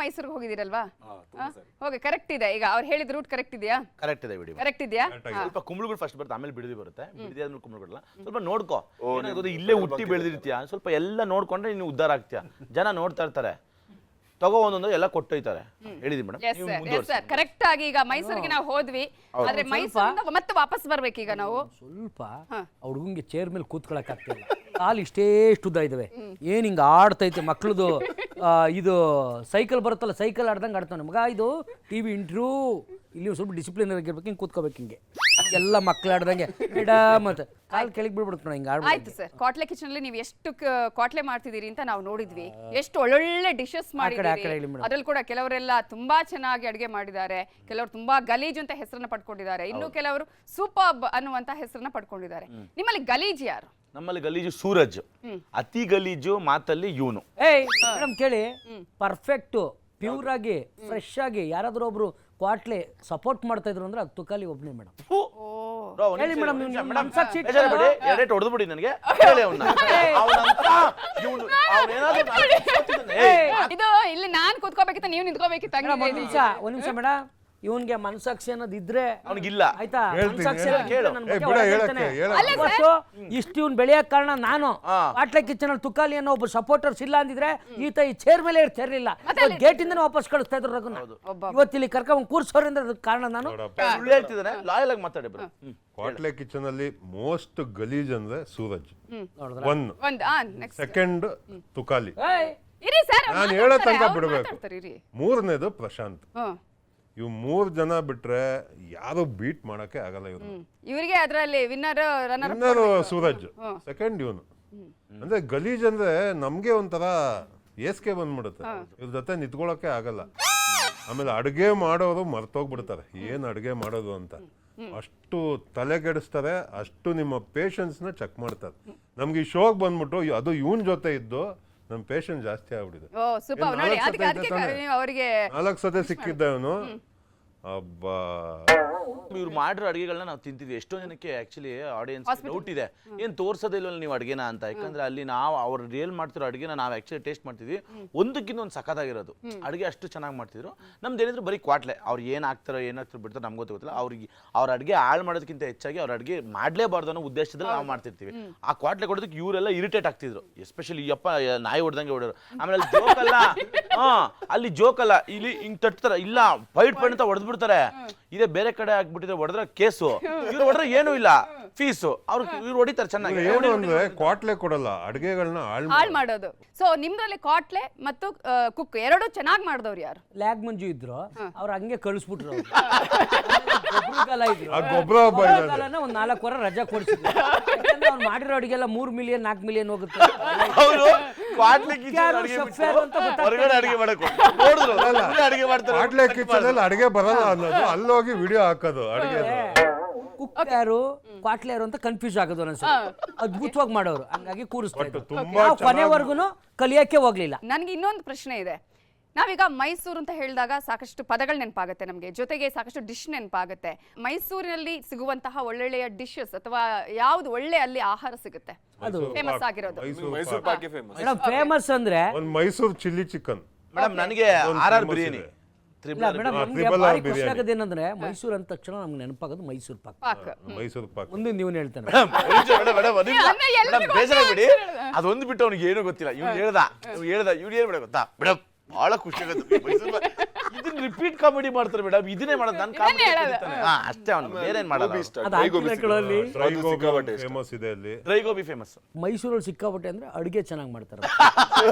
ಮೈಸೂರಿಗೆ ಹೋಗಿದ್ದೀರಲ್ವಾ? ಹೋಗಿ ಕರೆಕ್ಟ್ ಇದೆ. ಈಗ ಅವ್ರು ಹೇಳಿದ ರೂಟ್ ಕರೆಕ್ಟ್ ಇದೆಯಾ? ಕರೆಕ್ಟ್ ಇದೆ ಬಿಡಿ. ಕರೆಕ್ಟ್ ಇದೆಯಾ? ಸ್ವಲ್ಪ ಕುಂಬಳಗಳು ಫಸ್ಟ್ ಬರುತ್ತೆ, ಆಮೇಲೆ ಬಿಡದಿ ಬರುತ್ತೆ. ಬಿಡದಿ ಆದ್ಮೇಲೆ ಕುಂಬಳ ಬರಲ್ಲ. ಸ್ವಲ್ಪ ನೋಡ್ಕೋ, ಇಲ್ಲೇ ಹುಟ್ಟಿ ಬೆಳೆದಿರ್ತೀಯ, ಸ್ವಲ್ಪ ಎಲ್ಲ ನೋಡ್ಕೊಂಡ್ರೆ ನೀನು ಉದ್ಧಾರ ಆಗ್ತೀಯ. ಜನ ನೋಡ್ತಾ ಇರ್ತಾರೆ, ತಗೋ ಒಂದೊಂದು ಎಲ್ಲ ಕೊಟ್ಟೊಯ್ತಾರೆ. ಹೇಳಿದೀನಿ ಮೇಡಮ್. ಕರೆಕ್ಟ್ ಆಗಿ ಈಗ ಮೈಸೂರಿಗೆ ನಾವು ಹೋದ್ವಿ, ಆದ್ರೆ ಮೈಸೂರಿಂದ ಮತ್ತೆ ವಾಪಸ್ ಬರ್ಬೇಕು. ಈಗ ನಾವು ಸ್ವಲ್ಪ ಹುಡುಗಂಗೆ ಚೇರ್ ಮೇಲೆ ಕೂತ್ಕೊಳಕ್ ಆಗ್ತಿಲ್ಲ, ಕಾಲು ಇಷ್ಟೇ ಉದ್ದ ಇದಾವೆ, ಏನ್ ಹಿಂಗ ಆಡ್ತೈತೆ ಮಕ್ಳದು. ಇದು ಸೈಕಲ್ ಬರುತ್ತಲ್ಲ, ಸೈಕಲ್ ಆಡ್ದಂಗೆ ಆಡ್ತಾನೆ ಮಗ. ಇದು ಟಿವಿ ಇಂಟ್ರ್ಯೂ, ಇಲ್ಲಿ ಸ್ವಲ್ಪ ಡಿಸಿಪ್ಲಿನ್ ಆಗಿರ್ಬೇಕು, ಹಿಂಗೆ ಕೂತ್ಕೋಬೇಕು. ಹಿಂಗೆ ಎಲ್ಲ ಮಕ್ಳು ಆಡ್ದಂಗೆ ಮತ್ತೆ ಕಾಲು ಕೆಳಗೆ ಬಿಡ್ಬಿಡ್ತು ಹಿಂಗೆ ಆಡ್ಬೇಕು. ಆಯ್ತು ಸರ್, ಕ್ವಾಟ್ಲೆ ಕಿಚನ್ ಅಲ್ಲಿ ನೀವು ಎಷ್ಟು ಕ್ವಾಟ್ಲೆ ಮಾಡ್ತಿದ್ದೀರಿ ಅಂತ ನಾವು ನೋಡಿದ್ವಿ. ಎಷ್ಟು ಒಳ್ಳೊಳ್ಳೆ ಡಿಶಸ್ ಮಾಡಿದ್ದೀರಿ. ಅದ್ರಲ್ಲಿ ಕೂಡ ಕೆಲವರೆಲ್ಲ ತುಂಬಾ ಚೆನ್ನಾಗಿ ಅಡುಗೆ ಮಾಡಿದ್ದಾರೆ, ಕೆಲವರು ತುಂಬಾ ಗಲೀಜು ಅಂತ ಹೆಸರನ್ನ ಪಡ್ಕೊಂಡಿದ್ದಾರೆ, ಇನ್ನು ಕೆಲವರು ಸೂಪರ್ಬ್ ಅನ್ನುವಂತ ಹೆಸರನ್ನ ಪಡ್ಕೊಂಡಿದ್ದಾರೆ. ನಿಮ್ಮಲ್ಲಿ ಗಲೀಜು ಯಾರು? ನಮ್ಮಲ್ಲಿ ಗಲೀಜು ಸೂರಜ್, ಅತಿ ಗಲೀಜು ಮಾತಲ್ಲಿ ಇವನು. ಮೇಡಮ್ ಕೇಳಿ, ಪರ್ಫೆಕ್ಟ್ ಪ್ಯೂರ್ ಆಗಿ ಫ್ರೆಶ್ ಆಗಿ ಯಾರಾದ್ರೂ ಒಬ್ರು ಕ್ವಾಟ್ಲೆ ಸಪೋರ್ಟ್ ಮಾಡ್ತಾ ಇದ್ರು ಅಂದ್ರೆ ಅದು ತುಕಾಲಿ ಒಬ್ನೇ ಮೇಡಮ್. ಹೇಳಿ ಮೇಡಮ್, ಹೊಡೆದು ಬಿಡಿ ನನಗೆ. ಇದು ಇಲ್ಲಿ ನಾನ್ ಕೂತ್ಕೋಬೇಕಿತ್ತ, ನೀವು ನಿಂತ್ಕೋಬೇಕಿತ್ತ? ಒಂದ್ ನಿಮಿಷ ಮೇಡಮ್, ಇವನ್ಗೆ ಮನಸಾಕ್ಷಿ ಅನ್ನೋದು ಇದ್ರೆ ಅವನಿಗಿಲ್ಲ, ಆಯ್ತಾ? ಇಷ್ಟು ಇವ್ನು ಬೆಳೆಯಕ್ ಕಾರಣ ನಾನು. ಕ್ವಾಟ್ಲೆ ಕಿಚನ್ ಅಲ್ಲಿ ತುಕಾಲಿ ಅನ್ನೋ ಒಬ್ಬ ಸಪೋರ್ಟರ್ಸ್ ಇಲ್ಲ ಅಂದಿದ್ರೆ ಈತ ಈ ಚೇರ್ ಮೇಲೆ ಇರ್ತಿರ್ಲಿಲ್ಲ, ಗೇಟ್ ಇಂದ ವಾಪಸ್ ಕಳಿಸ್ತಾ ಇದ್ರು ರಘುನ. ಇವತ್ತಿಲ್ಲಿ ಕರ್ಕೊಂಡ್ ಕೂರ್ಸೋರಿಂದ ಕಾರಣ ನಾನು. ಸುಳ್ಳು ಹೇಳ್ತಿದ್ದಾನೆ, ಲಾಯಲ್ ಆಗಿ ಮಾತಾಡಿ. ಕ್ವಾಟ್ಲೆ ಕಿಚನ್ ಅಲ್ಲಿ ಮೋಸ್ಟ್ ಗಲೀಜ್ ಅಂದ್ರೆ ಸೂರಜ್, ಸೆಕೆಂಡ್ ತುಕಾಲಿ, ನಾನು ಹೇಳೋ ತನಕ ಬಿಡಬೇಕು, ಮೂರನೇದು ಪ್ರಶಾಂತ್. ಇವ್ 3 ಜನ ಬಿಟ್ರೆ ಯಾರು ಬೀಟ್ ಮಾಡಕ್ಕೆ ಆಗಲ್ಲ. ಇವರಿಗೆ ಅದರಲ್ಲಿ ವಿನ್ನರ್ ಸೂರಜ್, ಸೆಕೆಂಡ್ ಇವನು. ಅಂದ್ರೆ ಗಲೀಜ್ ಅಂದ್ರೆ ನಮ್ಗೆ ಒಂಥರ ಏಸ್ಕೆ ಬಂದ್ಬಿಡುತ್ತೆ, ಇವ್ರ ಜೊತೆ ನಿಂತ್ಕೊಳಕ್ಕೆ ಆಗಲ್ಲ. ಆಮೇಲೆ ಅಡುಗೆ ಮಾಡೋರು ಮರ್ತೋಗ್ಬಿಡ್ತಾರೆ ಏನ್ ಅಡುಗೆ ಮಾಡೋದು ಅಂತ, ಅಷ್ಟು ತಲೆ ಕೆಡಿಸ್ತಾರೆ, ಅಷ್ಟು ನಿಮ್ಮ ಪೇಷನ್ಸ್ ನ ಚೆಕ್ ಮಾಡ್ತಾರೆ. ನಮ್ಗೆ ಈ ಶೋಗ್ ಬಂದ್ಬಿಟ್ಟು ಅದು ಇವನ್ ಜೊತೆ ಇದ್ದು ನಮ್ ಪೇಷನ್ಸ್ ಜಾಸ್ತಿ ಆಗ್ಬಿಟ್ಟಿದೆ. 4 ಸತಿ ಸಿಕ್ಕಿದ್ದ ಇವನು. ಅಬ್ಬಾ, ಇವ್ರು ಮಾಡಿರೋ ಅಡುಗೆಗಳನ್ನ ನಾವು ತಿಂತಿದ್ವಿ. ಎಷ್ಟೋ ಜನಕ್ಕೆ ಆಕ್ಚುಲಿ ಆಡಿಯನ್ಸ್ ಡೌಟ್ ಇದೆ, ಏನ್ ತೋರ್ಸೋದಿಲ್ವ ನೀವು ಅಡುಗೆನ ಅಂತ. ಯಾಕಂದ್ರೆ ಅಲ್ಲಿ ನಾವು ಅವ್ರು ರಿಯಲ್ ಮಾಡ್ತಿರೋ ಅಡುಗೆನ ನಾವು ಆಕ್ಚುಲಿ ಟೇಸ್ಟ್ ಮಾಡ್ತಿದ್ವಿ. ಒಂದಕ್ಕಿಂತ ಒಂದು ಸಖತ್ತಾಗಿರೋದು ಅಡುಗೆ, ಅಷ್ಟು ಚೆನ್ನಾಗಿ ಮಾಡ್ತಿದ್ರು. ನಮ್ದು ಏನಿದ್ರು ಬರೀ ಕ್ವಾಟ್ಲೆ, ಅವ್ರು ಏನ್ ಹಾಕ್ತಾರೋ ಏನಾಗ್ತಾರೋ ಬಿಡ್ತಾರೋ ನಮ್ಗೆ ಗೊತ್ತಿಲ್ಲ. ಅವ್ರಿಗೆ ಅವ್ರ ಅಡುಗೆ ಹಾಳು ಮಾಡೋದಕ್ಕಿಂತ ಹೆಚ್ಚಾಗಿ ಅವ್ರ ಅಡುಗೆ ಮಾಡ್ಲೇಬಾರ್ದು ಅನ್ನೋ ಉದ್ದೇಶದಲ್ಲಿ ನಾವು ಮಾಡ್ತಿರ್ತೀವಿ. ಆ ಕ್ವಾಟ್ಲೆ ಕೊಡೋದಕ್ಕೆ ಇವರೆಲ್ಲ ಇರಿಟೇಟ್ ಆಗ್ತಿದ್ರು, ಎಸ್ಪೆಷಲಿ ಯಪ್ಪ ನಾಯಿ ಹೊಡೆದಂಗೆ ಹೊಡೋರು. ಆಮೇಲೆ ಅಲ್ಲಿ ಜೋಕಲ್ಲ, ಅಲ್ಲಿ ಜೋಕಲ್ಲ, ಇಲ್ಲಿ ಹಿಂಗ್ ತಟ್ತಾರ, ಇಲ್ಲ ಫೈಟ್ ಅಂತ ಹೊಡೆದ್ಬಿಡ್ತಾರೆ. ಇದೇ ಬೇರೆ ಕಡೆ ಆಗ್ಬಿಟ್ಟಿದ್ರೆ ಹೊಡೆದ್ರೆ ಕೇಸು, ಇವ್ರು ಹೊಡೆದ್ರೆ ಏನೂ ಇಲ್ಲ, ಫೀಸು. ಅವ್ರು ಇವ್ರು ಹೊಡಿತಾರೆ ಚೆನ್ನಾಗಿ. ಏನು ಅಂದ್ರೆ ಕ್ವಾಟ್ಲೆ ಕೊಡಲ್ಲ, ಅಡುಗೆಗಳನ್ನ ಹಾಳು ಮಾಡೋದು. ಸೊ ನಿಮ್ದ್ರಲ್ಲಿ ಕ್ವಾಟ್ಲೆ ಮತ್ತು ಕುಕ್ ಎರಡು ಚೆನ್ನಾಗಿ ಮಾಡಿದವ್ರು ಯಾರು? ಲ್ಯಾಗ್ ಮಂಜು ಇದ್ರು, ಅವ್ರು ಹಂಗೆ ಕಳಿಸ್ಬಿಟ್ರು. ಗೊಬ್ಬರ ಒಂದ್ 4 ವಾರ ರಜಾ ಕೊಡ್ಸಿದ್ರು. ಅವ್ರು ಮಾಡಿರೋ ಅಡಿಗೆಲ್ಲ 3 ಮಿಲಿಯನ್ 4 ಮಿಲಿಯನ್ ಹೋಗುತ್ತೆ. ಅಡುಗೆ ಬರಲ್ಲ ಅನ್ನೋದು ಅಲ್ಲೋಗಿ ವಿಡಿಯೋ ಹಾಕೋದು. ಅಡುಗೆ ಕುಕ್ ಯಾರು ಕ್ವಾಟ್ಲೆ ಯಾರು ಅಂತ ಕನ್ಫ್ಯೂಸ್ ಆಗೋದು ಅನ್ಸುತ್ತೆ. ಅದ್ಭುತವಾಗಿ ಮಾಡೋರು, ಹಂಗಾಗಿ ಕೂರಿಸ್ತಾರೆ. ಕೊನೆವರೆಗೂ ಕಲಿಯಕ್ಕೆ ಹೋಗ್ಲಿಲ್ಲ. ನನ್ಗೆ ಇನ್ನೊಂದು ಪ್ರಶ್ನೆ ಇದೆ. ನಾವೀಗ ಮೈಸೂರು ಅಂತ ಹೇಳಿದಾಗ ಸಾಕಷ್ಟು ಪದಗಳು ನೆನಪಾಗುತ್ತೆ ನಮಗೆ, ಜೊತೆಗೆ ಸಾಕಷ್ಟು ಡಿಶ್ ನೆನಪಾಗುತ್ತೆ. ಮೈಸೂರಿನಲ್ಲಿ ಸಿಗುವಂತಹ ಒಳ್ಳೊಳ್ಳೆಯ ಡಿಶಸ್ ಅಥವಾ ಯಾವ್ದು ಒಳ್ಳೆ ಅಲ್ಲಿ ಆಹಾರ ಸಿಗುತ್ತೆ ಅದು ಫೇಮಸ್ ಆಗಿರೋದು? ಫೇಮಸ್ ಅಂದ್ರೆ ಮೈಸೂರು ಚಿಲ್ಲಿ ಚಿಕನ್ ಮೇಡಮ್. ನನಗೆ RR ಬಿರಿಯಾನಿ ಏನಂದ್ರೆ ಮೈಸೂರು ಅಂದ ತಕ್ಷಣ ನಮ್ಗೆ ನೆನಪಾಗೋದು ಮೈಸೂರು ಪಾಕ್. ಮೈಸೂರು ಪಾಕ್ ಒಂದು ನೀವು ಹೇಳ್ತಾನೆ ಬೇಜಾರಾಗ್ಬಿಡಿ, ಅದೊಂದು ಬಿಟ್ಟು ಅವ್ನಿಗೆ ಏನೂ ಗೊತ್ತಿಲ್ಲ. ಇವ್ನು ಹೇಳ್ದ ಇವ್ನು ಏನ್ ಬೇಡ ಗೊತ್ತಾ ಮೇಡಮ್, ಬಹಳ ಖುಷಿ ಆಗುತ್ತೆ. ಇದನ್ನ ರಿಪೀಟ್ ಕಾಮಿಡಿ ಮಾಡ್ತಾರೆ ಮೇಡಮ್, ಇದನ್ನೇ ಮಾಡೋದು. ನಾನು ಕಾಮಿಡಿ ಅಷ್ಟೇ, ಅವ್ನು ಬೇರೆ ಏನ್ ಮಾಡೋದು. ಫೇಮಸ್ ಇದೆ ಅಲ್ಲಿ, ಡ್ರೈ ಗೋಬಿ ಫೇಮಸ್ ಮೈಸೂರಲ್ಲಿ ಸಿಕ್ಕಾಪಟ್ಟೆ. ಅಂದ್ರೆ ಅಡುಗೆ ಚೆನ್ನಾಗಿ ಮಾಡ್ತಾರೆ.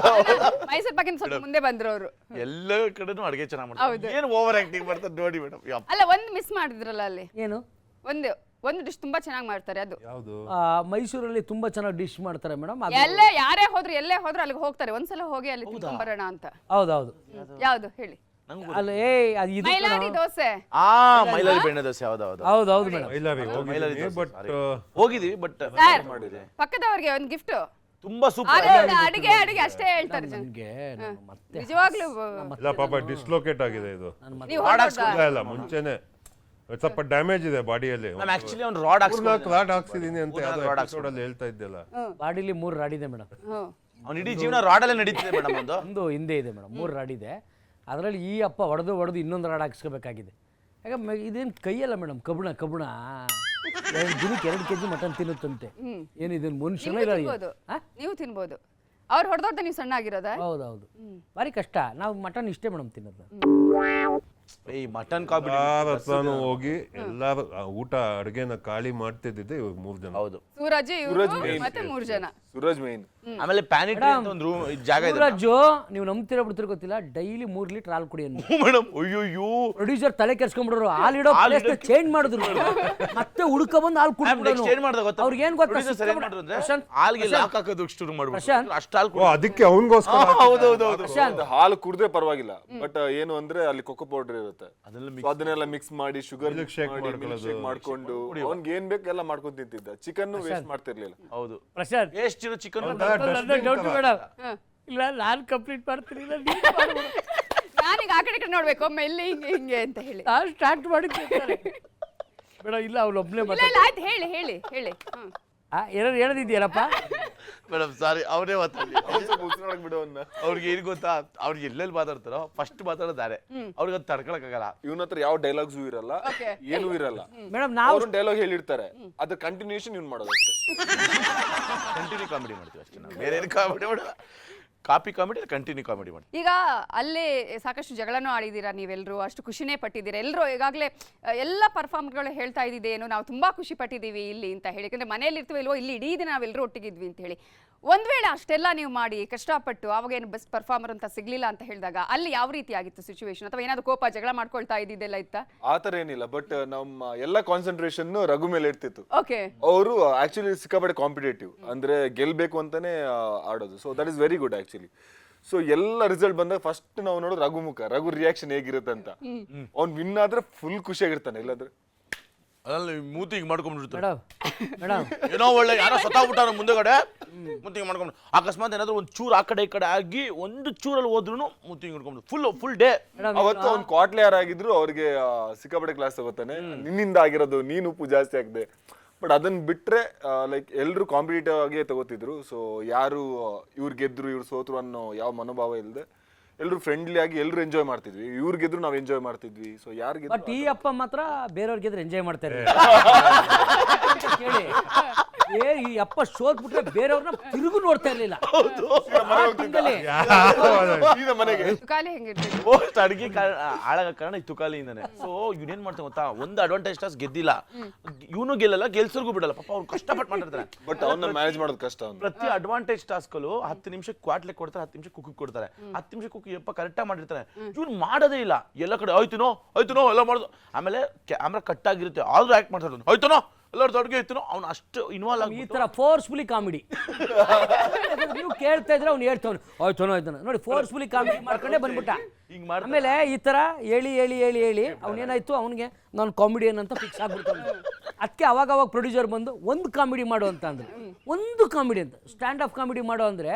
ಮೈಸೂರು ಪಾಕಿನ ಸ್ವಲ್ಪ ಮುಂದೆ ಬಂದ್ರು ಅವರು. ಎಲ್ಲ ಕಡೆನೂ ಅಡುಗೆ ಚೆನ್ನಾಗಿ ಮಾಡ್ತಾರೆ, ಏನು ಓವರ್ ಆಕ್ಟಿಂಗ್ ಮಾಡ್ತಾರೆ ನೋಡಿ ಮೇಡಮ್. ಅಲ್ಲ, ಒಂದು ಮಿಸ್ ಮಾಡಿದ್ರಲ್ಲ ಅಲ್ಲಿ, ಏನು ಒಂದು ಡಿಶ್ ತುಂಬಾ ಚೆನ್ನಾಗಿ ಮಾಡ್ತಾರೆ. ಅದು ಮೈಸೂರಲ್ಲಿ ತುಂಬಾ ಚೆನ್ನಾಗಿ ಡಿಶ್ ಮಾಡ್ತಾರೆ ಮೇಡಮ್. ಎಲ್ಲೇ ಯಾರೇ ಹೋದ್ರು ಎಲ್ಲೇ ಹೋದ್ರು ಅಲ್ಲಿಗೆ ಹೋಗ್ತಾರೆ, ಒಂದ್ಸಲ ಹೋಗಿ ಅಲ್ಲಿ ತಿನ್ಕೊಂಡ್ ಬರೋಣ ಅಂತ. ಹೌದೌದು. ಯಾವ್ದು ಹೇಳಿ? ಮೈಲಾರಿ ದೋಸೆ. ಮೈಲಾರಿ ಬೆಣ್ಣೆ ದೋಸೆ. ಹೌದೌದು ಮೇಡಮ್, ಹೋಗಿದೀವಿ. ಬಟ್ ಪಕ್ಕದವ್ರಿಗೆ ಒಂದು ಗಿಫ್ಟ್ ತುಂಬಾ ಸೂಪರ್ ಅಡಿಗೆ ಅಷ್ಟೇ ಹೇಳ್ತಾರೆ ನಿಜವಾಗ್ಲೂ. ಇಲ್ಲ ಪಾಪ ಡಿಸ್ಲೋಕೇಟ್ ಆಗಿದೆ ಇದು. ಇಲ್ಲ ಮುಂಚೆನೆ ಸ್ವಲ್ಪ ಡ್ಯಾಮೇಜ್ ಇದೆ ಬಾಡಿಯಲ್ಲಿ. ಆಕ್ಚುಲಿ ಒಂದು ರಾಡ್ ಹಾಕ್ಸಿದೀನಿ ಅಂತ ಎಪಿಸೋಡ್ ಅಲ್ಲಿ ಹೇಳ್ತಾ ಇದ್ದಲ್ಲ. ಬಾಡಿಲಿ 3 ರಾಡ್ ಇದೆ ಮೇಡಮ್. ಅವ್ನ ಇಡೀ ಜೀವನ ರಾಡ್ ಅಲ್ಲೇ ನಡೀತಿದೆ ಮೇಡಮ್. ಒಂದು ಹಿಂದೆ ಇದೆ ಮೇಡಮ್, 3 ರಾಡ್ ಇದೆ. ಅದರಲ್ಲಿ ಈ ಅಪ್ಪ ಹೊಡೆದು ಇನ್ನೊಂದು ರಾಡ್ ಹಾಕ್ಸ್ಕೋಬೇಕಾಗಿದೆ. ಯಾಕೆ ಇದೇನು ಕೈಯಲ್ಲ ಮೇಡಮ್, ಕಬ್ಬಣ ದಿನಕ್ಕೆ 2 kg ಮಟನ್ ತಿನ್ನುತ್ತಂತೆ. ಏನಿದೇನು ಮನುಷ್ಯನ ಇಲ್ಲ. ನೀವು ತಿನ್ಬೋದು, ಅವ್ರು ಹೊಡೆದೊಡ್ಡ ನೀವು ಸಣ್ಣ ಆಗಿರೋದ? ಹೌದೌದು, ಭಾರಿ ಕಷ್ಟ. ನಾವು ಮಟನ್ ಇಷ್ಟೇ ಮೇಡಮ್ ತಿನ್ನೋದು. ಈ ಮಟನ್ ಕಾಮಿಡಿ ಹತ್ರನೂ ಹೋಗಿ ಎಲ್ಲಾರು ಊಟ ಅಡುಗೆನ ಖಾಲಿ ಮಾಡ್ತಿದ್ದಿದ್ದೆ ಇವಾಗ 3 ಜನ. ಹೌದು, ಸೂರಜ್ ಇವ್ರು ಮತ್ತೆ 3 ಜನ. ಸೂರಜ್ ಮೇನ್. ಆಮೇಲೆ ಪ್ಯಾನಿಟ್ರಿ ಅಂತ ಒಂದು ರೂಮ್ ಜಾಗ ಇದೆ ಸೂರಜ್ಜು, ನೀವು ನಂಬ್ತಿರೋ ಬಿಡ್ತಿರೋ ಗೊತ್ತಿಲ್ಲ, ಡೈಲಿ 3 ಲೀಟರ್ ಹಾಲು ಕುಡಿ ಅಂತ ಮೇಡಮ್. ಅಯ್ಯೋ ಪ್ರೊಡ್ಯೂಸರ್ ತಲೆ ಕೆರ್ಸ್ಕೊಂಡ್ಬಿಡ್ರು. ಹಾಲಿಡೋ ಚೇಂಜ್ ಮಾಡಿದ್ರು, ಮತ್ತೆ ಹುಡುಕ ಬಂದು ಹಾಲು ಕುಡಿದ್ಬಿಡೋನು. ಏನ್ ಮಾಡ್ದ ಗೊತ್ತಾ, ಅವ್ರಿಗೆ ಏನ್ ಗೊತ್ತಾ, Producer ಏನ್ ಮಾಡ್ರು ಅಂದ್ರೆ ಹಾಲ್ಗೆ ಲಾಕ್ ಹಾಕೋದಕ್ಕೆ ಶುರು ಮಾಡ್ಬಿಟ್ಟು ಅಷ್ಟು ಹಾಲು ಓ, ಅದಕ್ಕೆ ಅವನಿಗೋಸ್ಕರ ಹೌದೌದು, ಹಾಲು ಕುಡ್ದ್ರೆ ಪರವಾಗಿಲ್ಲ, ಬಟ್ ಏನು ಅಂದ್ರೆ ಅಲ್ಲಿ ಕೊಕೊ ಪೌಡರ್ ಇರುತ್ತೆ, ಅದೆಲ್ಲ So ಅದನ್ನೆಲ್ಲ ಮಿಕ್ಸ್ ಮಾಡಿ ಶುಗರ್ shake ಮಾಡ್ಕೊಂಡು ಅವ್ನಿಗೆ ಏನ್ ಬೇಕು ಎಲ್ಲ ಮಾಡ್ಕೊಂಡು ತಿಂತಿದ್ದ. Chicken waste ಮಾಡ್ತಿರ್ಲಿಲ್ಲ. ಹೌದು. ಪ್ರಶಾಂತ್ ಎಷ್ಟು ಚಿಕನ್ ಡೌಟ್ ಮೇಡಮ್. ಇಲ್ಲ, ನಾನು ಕಂಪ್ಲೀಟ್ ಮಾಡ್ತೀನಿ, ನಾನೀಗ ಆ ಕಡೆ ನೋಡ್ಬೇಕು ಒಮ್ಮೆ ಎಲ್ಲಿ ಹಿಂಗೆ ಅಂತ ಹೇಳಿ ನಾನು ಸ್ಟಾರ್ಟ್ ಮಾಡಿರ್ತಾರೆ ಮೇಡಮ್. ಇಲ್ಲ, ಅವ್ನು ಒಬ್ಬನೇ ಇಲ್ಲ ಆಯ್ತು, ಹೇಳಿ ಹೇಳಿ ಹೇಳಿ. ಏನಾದ್ರು ಹೇಳದಿದ್ಯಲ್ಲಪ್ಪ ಮೇಡಮ್, ಸಾರಿ ಅವರೇ ಮಾತಾಡಿ. ಉಸಿರಾಡಕ್ ಬಿಡು ಅವ್ನ. ಅವ್ರಿಗೆ ಏನ್ ಗೊತ್ತಾ, ಅವ್ರಿಗೆ ಎಲ್ಲೆಲ್ಲಿ ಮಾತಾಡ್ತಾರೋ ಫಸ್ಟ್ ಮಾತಾಡೋದಾರೆ, ಅವ್ರಿಗೆ ಅದು ತಡ್ಕೊಳಕ್ಕಾಗಲ್ಲ. ಇವನ ಹತ್ರ ಯಾವ ಡೈಲಾಗ್ಸ್ ಇರಲ್ಲ, ಏನೂ ಇರಲ್ಲ. ಮೇಡಮ್. ನಾವು ಅವ್ರು ಡೈಲಾಗ್ ಹೇಳಿರ್ತಾರೆ, ಅದ್ರ ಕಂಟಿನ್ಯೂಷನ್ ಇವ್ನು ಮಾಡೋದು ಅಷ್ಟೇ. ಕಂಟಿನ್ಯೂ ಕಾಮಿಡಿ ಮಾಡ್ತೀವಿ ಅಷ್ಟೇ ನಾವು, ಬೇರೆ ಏನು ಕಾಮಿಡಿ ಮಾಡಲ್ಲ. ಕಾಪಿ ಕಾಮಿಡಿ, ಕಂಟಿನ್ಯೂ ಕಾಮಿಡಿ ಮಾಡಿ. ಈಗ ಅಲ್ಲೇ ಸಾಕಷ್ಟು ಜಗಳನೂ ಆಡಿದ್ದೀರಾ ನೀವೆಲ್ಲರೂ, ಅಷ್ಟು ಖುಷಿನೇ ಪಟ್ಟಿದ್ದೀರಾ ಎಲ್ಲರೂ. ಈಗಾಗಲೇ ಎಲ್ಲ ಪರ್ಫಾರ್ಮರ್ಗಳು ಹೇಳ್ತಾ ಇದ್ದಿದೆ ಏನು, ನಾವು ತುಂಬಾ ಖುಷಿ ಪಟ್ಟಿದ್ದೀವಿ ಇಲ್ಲಿ ಅಂತ ಹೇಳಿ. ಯಾಕಂದ್ರೆ ಮನೇಲಿ ಇರ್ತೀವಿ ಇಲ್ವೋ, ಇಲ್ಲಿ ಇಡೀ ದಿನ ನಾವೆಲ್ಲರೂ ಒಟ್ಟಿಗಿದ್ವಿ ಅಂತ ಹೇಳಿ. ಒಂದ್ ವೇಳೆ ಅಷ್ಟೆಲ್ಲ ನೀವು ಮಾಡಿ ಕಷ್ಟಪಟ್ಟು ಅವಾಗ ಏನು ಬೆಸ್ಟ್ ಪರ್ಫಾರ್ಮರ್ ಅಂತ ಸಿಗ್ಲಿಲ್ಲ ಅಂತ ಹೇಳಿದಾಗ ಅಲ್ಲಿ ಯಾವ ರೀತಿ ಆಗಿತ್ತು ಸಿಚುವೇಶನ್, ಅಥವಾ ಏನಾದ್ರು ಕೋಪ ಜಗಳ ಮಾಡ್ಕೊಳ್ತಾ ಇದ್ದಿದ್ದೆಲ್ಲ ಇತ್ತಾ? ಆತರ ಏನಿಲ್ಲ, ಬಟ್ ನಮ್ಮ ಎಲ್ಲ ಕಾನ್ಸಂಟ್ರೇಷನ್ ರಘು ಮೇಲೆ ಇರ್ತಿತ್ತು. ಓಕೆ. ಅವರು ಆಕ್ಚುಲಿ ಸಿಕ್ಕಾಪಟ್ಟೆ ಕಾಂಪಿಟೇಟಿವ್, ಅಂದ್ರೆ ಗೆಲ್ಬೇಕು ಅಂತಾನೆ ಆಡೋದು. So that is very good actually. So ಎಲ್ಲ ರಿಸಲ್ಟ್ ಬಂದಾಗ ಫಸ್ಟ್ ನಾವು ನೋಡೋದು ರಘು ಮುಖ, ರಘು ರಿಯಾಕ್ಷನ್ ಹೇಗಿರುತ್ತೆ ಅಂತ. ಅವ್ನು ವಿನ್ ಆದ್ರೆ ಫುಲ್ ಖುಷಿಯಾಗಿರ್ತಾನೆ, ಇಲ್ಲಾಂದ್ರೆ ಅದಲ್ಲ ಮೂತಿಗೆ ಮಾಡ್ಕೊಂಡ್ಬಿಡ್ತಾರೆ. ಮೇಡಮ್ ಏನೋ ಒಳ್ಳೆ ಯಾರೋ ಸತ್ತಾಗ್ಬಿಟ್ಟಾರ ಮುಂದೆಗಡೆ, ಮುತ್ತಿಗೆ ಮಾಡ್ಕೊಂಡು ಅಕಸ್ಮಾತ್ ಏನಾದ್ರು ಒಂದು ಚೂರು ಆ ಕಡೆ ಈ ಕಡೆ ಆಗಿ ಒಂದು ಚೂರಲ್ಲಿ ಹೋದ್ರು ಮುತ್ತಿಗೆ ಹಿಡ್ಕೊಂಡು ಫುಲ್ ಡೇ. ಅವತ್ತು ಅವ್ನು ಕ್ವಾಟ್ಲೆ ಯಾರಾಗಿದ್ರು ಅವ್ರಿಗೆ ಸಿಕ್ಕಾಪಟ್ಟೆ ಕ್ಲಾಸ್ ತಗೋತಾನೆ, ನಿನ್ನಿಂದ ಆಗಿರೋದು, ನೀನು ಉಪ್ಪು ಜಾಸ್ತಿ ಆಗಿದೆ. ಬಟ್ ಅದನ್ನ ಬಿಟ್ರೆ ಲೈಕ್ ಎಲ್ರು ಕಾಂಪಿಟೇಟಿವ್ ಆಗೇ ತಗೋತಿದ್ರು. ಸೊ ಯಾರು ಇವ್ರು ಗೆದ್ರು ಇವ್ರು ಸೋತ್ರು ಅನ್ನೋ ಯಾವ ಮನೋಭಾವ ಇಲ್ಲದೆ ಎಲ್ಲರೂ ಫ್ರೆಂಡ್ಲಿ ಆಗಿ ಎಲ್ಲರೂ ಎಂಜಾಯ್ ಮಾಡ್ತಿದ್ವಿ. ಇವ್ರು ಗೆದ್ರು ನಾವು ಎಂಜಾಯ್ ಮಾಡ್ತಿದ್ವಿ. ಸೊ ಯಾರು ಗೆದ್ರು, ಬಟ್ ಈ ಅಪ್ಪ ಮಾತ್ರ ಬೇರೆಯವ್ರ ಗೆದ್ರೆ ಎಂಜಾಯ್ ಮಾಡ್ತಾರೆ. ಕೇಳಿ, ಈ ಅಪ್ಪ ಸೋತ್ಬಿಟ್ರೆ ಬೇರೆಯವ್ರನ್ನ ತಿರುಗು ನೋಡ್ತಾ ಇರ್ಲಿಲ್ಲ. ಮನೆಗೆ ತುಕಾಲಿ ಹೆಂಗಿರ್ತೀವಿ ಪೋಸ್ಟ್ ಅಡಿಗೆ ಹಾಳಾಗ ಕಾರಣ ಈ ತುಕಾಲಿಯಿಂದಾನೆ. ಸೊ ಇವನೇನ್ ಮಾಡ್ತಾನೆ ಗೊತ್ತಾ, ಒಂದು ಅಡ್ವಾಂಟೇಜ್ ಟಾಸ್ ಗೆದ್ದಿಲ್ಲ, ಇವನು ಗೆಲ್ಲಲ್ಲ, ಗೆಲ್ಸರ್ಗೂ ಬಿಡಲ್ಲ. ಪಾಪ ಅವ್ರು ಕಷ್ಟಪಟ್ಟು ಮಾಡಿರ್ತಾರೆ. ಬಟ್ ಅವನ್ನ ಮ್ಯಾನೇಜ್ ಮಾಡೋದು ಕಷ್ಟ. ಪ್ರತಿ ಅಡ್ವಾಂಟೇಜ್ ಟಾಸ್ಕಲ್ಲೂ 10 ನಿಮಿಷಕ್ಕೆ ಕ್ವಾಟ್ಲೆ ಕೊಡ್ತಾರೆ, 10 ನಿಮಿಷಕ್ಕೆ ಕುಕ್ಕಿ ಕೊಡ್ತಾರೆ. 10 ನಿಮಿಷಕ್ಕೆ ಕುಕ್ಕಿ ಯಪ್ಪ ಕರೆಕ್ಟಾಗಿ ಮಾಡಿರ್ತಾರೆ, ಇವ್ನು ಮಾಡೋದೇ ಇಲ್ಲ. ಎಲ್ಲ ಕಡೆ ಆಯ್ತುನೋ ಎಲ್ಲ ಮಾಡೋದು. ಆಮೇಲೆ ಕ್ಯಾಮ್ರಾ ಕಟ್ ಆಗಿರುತ್ತೆ, ಆದ್ರೂ ಆಕ್ಟ್ ಮಾಡ್ತಾರೆ, ಆಯ್ತುನೋ ಎಲ್ಲರೂ ದೊಡ್ಡಗೆ ಇತ್ತು. ಅವ್ನು ಅಷ್ಟು ಇನ್ವಾಲ್ವ್ ಆಗಿ ಈ ತರ ಫೋರ್ಸ್ಫುಲಿ ಕಾಮಿಡಿ ನೀವು ಕೇಳ್ತಾ ಇದ್ರೆ ಅವ್ನು ಹೇಳ್ತಾವ್ನು ಆಯ್ತಾನ ನೋಡಿ, ಫೋರ್ಸ್ಫುಲಿ ಕಾಮಿಡಿ ಮಾಡ್ಕೊಂಡೇ ಬಂದ್ಬಿಟ್ಟ. ಹಿಂಗ್ ಮಾಡ್ತಾರೆ. ಆಮೇಲೆ ಈ ತರ ಹೇಳಿ ಅವನೇನಾಯ್ತು, ಅವನಿಗೆ ನಾನು ಕಾಮಿಡಿಯನ್ ಅಂತ ಫಿಕ್ಸ್ ಆಗ್ಬಿಡ್ತಾನೆ. ಅದಕ್ಕೆ ಅವಾಗ ಪ್ರೊಡ್ಯೂಸರ್ ಬಂದು ಒಂದು ಕಾಮಿಡಿ ಮಾಡು ಅಂತ ಅಂದ್ರೆ, ಒಂದು ಕಾಮಿಡಿ ಅಂತ ಸ್ಟ್ಯಾಂಡ್ ಅಪ್ ಕಾಮಿಡಿ ಮಾಡೋ ಅಂದ್ರೆ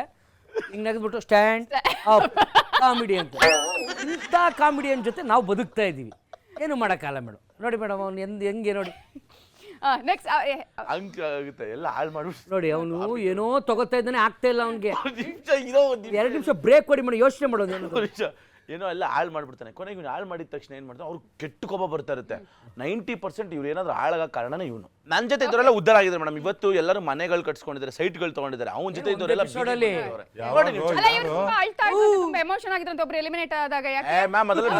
ಹಿಂಗೆ ನಗದ್ಬಿಟ್ಟು ಸ್ಟ್ಯಾಂಡ್ ಅಪ್ ಕಾಮಿಡಿ ಅಂತ. ಇಂಥ ಕಾಮಿಡಿಯನ್ ಜೊತೆ ನಾವು ಬದುಕ್ತಾ ಇದ್ದೀವಿ, ಏನು ಮಾಡೋಕ್ಕಾಗಲ್ಲ ಮೇಡಮ್. ನೋಡಿ ಮೇಡಮ್ ಅವ್ನು ಹೆಂಗೆ ನೋಡಿ ನೆಕ್ಸ್ಟ್ ಹಂಗ ಆಗುತ್ತೆ, ಎಲ್ಲ ಹಾಳು ಮಾಡ್ಬಿಟ್ಟು ನೋಡಿ. ಅವನು ಏನೋ ತಗೋತಾ ಇದ್ದಾನೆ, ಆಗ್ತಾ ಇಲ್ಲ ಅವನಿಗೆ. ಇರೋ 2 ನಿಮಿಷ ಬ್ರೇಕ್ ಕೊಡಿ ಮೇಡಮ್, ಯೋಚನೆ ಮಾಡೋದು. ಏನೋ ಎಲ್ಲ ಹಾಳು ಮಾಡ್ಬಿಡ್ತಾನೆ. ಕೊನೆಗೆ ಇವ್ನು ಹಾಳು ಮಾಡಿದ ತಕ್ಷಣ ಏನ್ ಮಾಡ್ತಾನೆ, ಅವ್ರು ಕೆಟ್ಟ ಕೋಪ ಬರ್ತಾ ಇರುತ್ತೆ. 90% ಇವ್ರು ಏನಾದ್ರು ಹಾಳಾಗ ಕಾರಣನೇ ಇವನು. ನನ್ನ ಜೊತೆ ಇದ್ದವರೆಲ್ಲ ಉದ್ದಾರ ಆಗಿದ್ದಾರೆ ಮೇಡಮ್. ಇವತ್ತು ಎಲ್ಲರೂ ಮನೆಗಳು ಕಟ್ಸ್ಕೊಂಡಿದ್ದಾರೆ, ಸೈಟ್ಗಳು ತಗೊಂಡಿದ್ದಾರೆ. ಅವನ ಜೊತೆ ಇದ್ದವರೆಲ್ಲ ಅಲ್ಲ ಇವ್ರು ತುಂಬಾ ಅಳ್ತಾ ಇದ್ರು, ತುಂಬಾ ಎಮೋಷನ್ ಆಗಿದ್ರು ಅಂತ ಒಬ್ರು ಎಲಿಮಿನೇಟ್ ಆದಾಗ ಯಾಕೆ ಮ್ಯಾಮ್ ಅದೆಲ್ಲ